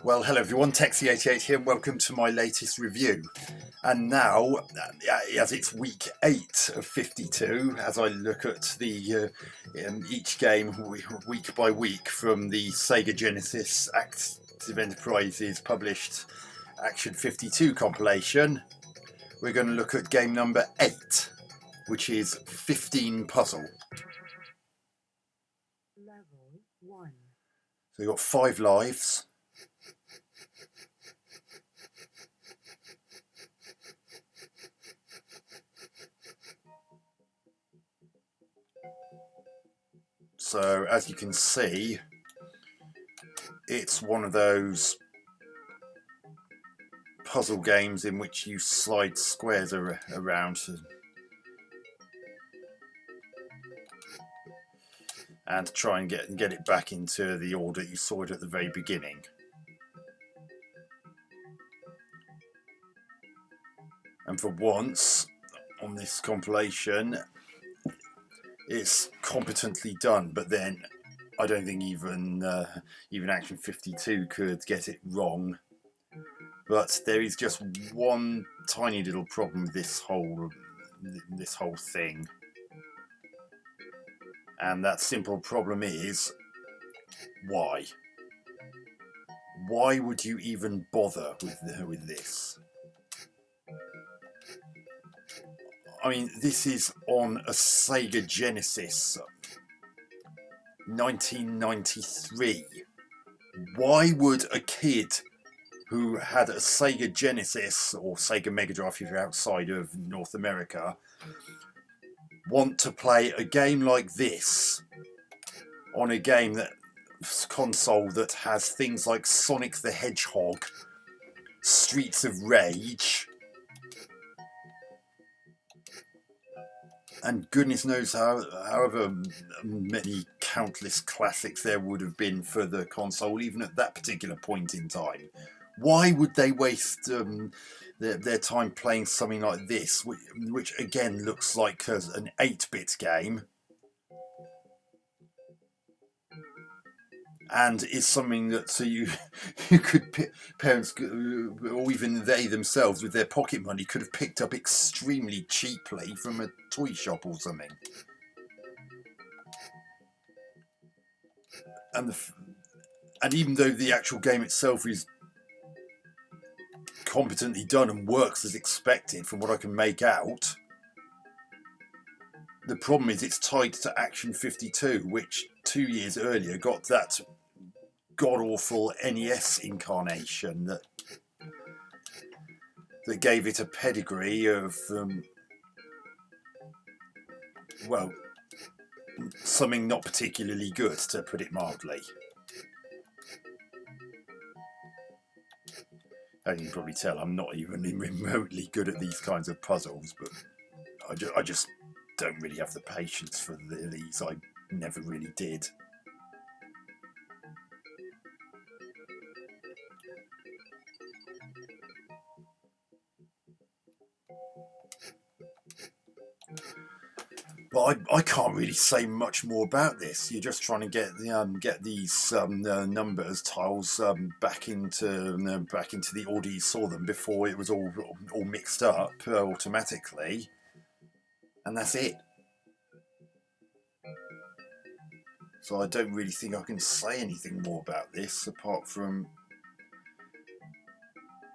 Well, hello everyone, Texie88 here, and welcome to my latest review. And now, as it's week 8 of 52, as I look at the each game week by week from the Sega Genesis Active Enterprises published Action 52 compilation, we're going to look at game number 8, which is 15 Puzzle. Level 1. So you've got 5 lives. So as you can see, it's one of those puzzle games in which you slide squares around and try and get it back into the order you saw it at the very beginning. And for once on this compilation, it's competently done, but then I don't think even Action 52 could get it wrong. But there is just one tiny little problem with this whole thing, and that simple problem is why? Why would you even bother with this? I mean, this is on a Sega Genesis, 1993. Why would a kid who had a Sega Genesis or Sega Mega Drive if you're outside of North America want to play a game like this on a console that has things like Sonic the Hedgehog, Streets of Rage, and goodness knows however many countless classics there would have been for the console, even at that particular point in time? Why would they waste their time playing something like this, which again looks like an 8-bit game, and is something that you could parents or even they themselves with their pocket money could have picked up extremely cheaply from a toy shop or something? And even though the actual game itself is competently done and works as expected from what I can make out, the problem is it's tied to Action 52, which 2 years earlier got that god-awful NES incarnation that gave it a pedigree of well, something not particularly good, to put it mildly. As you can probably tell, I'm not even remotely good at these kinds of puzzles, but I just don't really have the patience for these. I never really did. But I can't really say much more about this. You're just trying to get these numbers tiles back into the order you saw them before it was all mixed up automatically, and that's it. So I don't really think I can say anything more about this apart from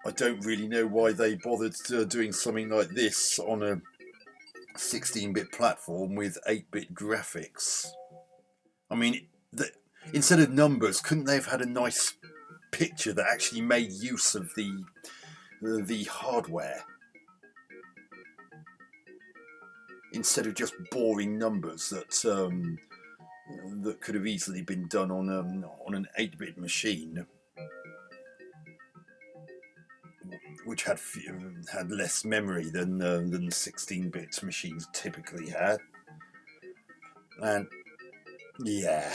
I don't really know why they bothered doing something like this on a 16-bit platform with 8-bit graphics. I mean, instead of numbers, couldn't they have had a nice picture that actually made use of the hardware instead of just boring numbers that could have easily been done on an 8-bit machine, which had less memory than 16-bit machines typically had. And yeah,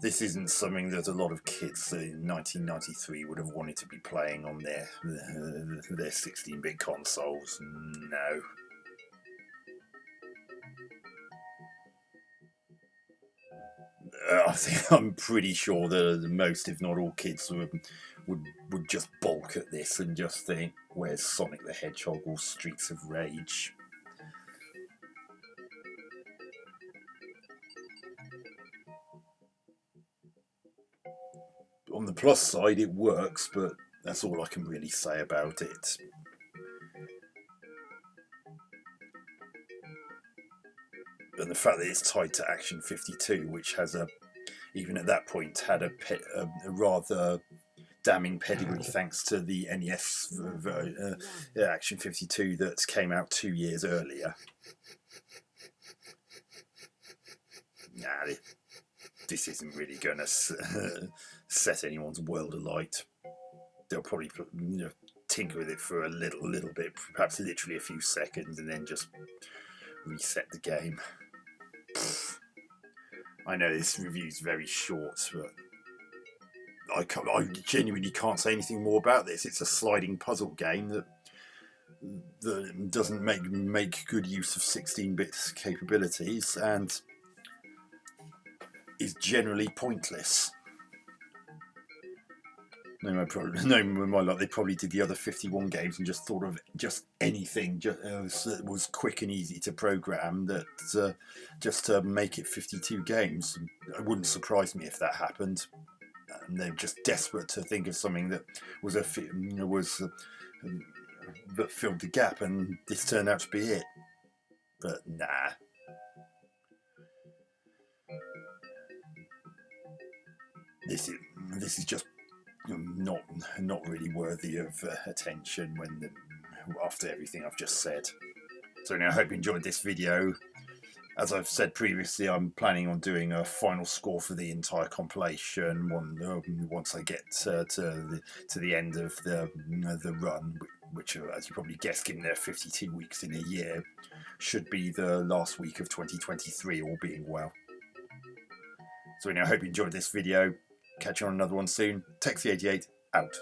this isn't something that a lot of kids in 1993 would have wanted to be playing on their 16-bit consoles. No. I'm pretty sure that most, if not all, kids would just balk at this and just think, "Where's Sonic the Hedgehog or Streets of Rage?" On the plus side, it works, but that's all I can really say about it. And the fact that it's tied to Action 52, which has even at that point had a rather damning pedigree thanks to the NES Action 52 that came out 2 years earlier. Nah, this isn't really going to set anyone's world alight. They'll probably tinker with it for a little bit, perhaps literally a few seconds, and then just reset the game. I know this review's very short, but I genuinely can't say anything more about this. It's a sliding puzzle game that doesn't make good use of 16-bit capabilities and is generally pointless. No, my luck, they probably did the other 51 games and just thought of just anything that was quick and easy to program that just to make it 52 games. It wouldn't surprise me if that happened. And they're just desperate to think of something that was that filled the gap, and this turned out to be it. But nah. This is just not really worthy of attention after everything I've just said. So I hope you enjoyed this video. As I've said previously, I'm planning on doing a final score for the entire compilation once I get to the end of the run, which, as you probably guessed, given there are 52 weeks in a year, should be the last week of 2023, all being well. So I hope you enjoyed this video. Catch you on another one soon. Taxi88 out.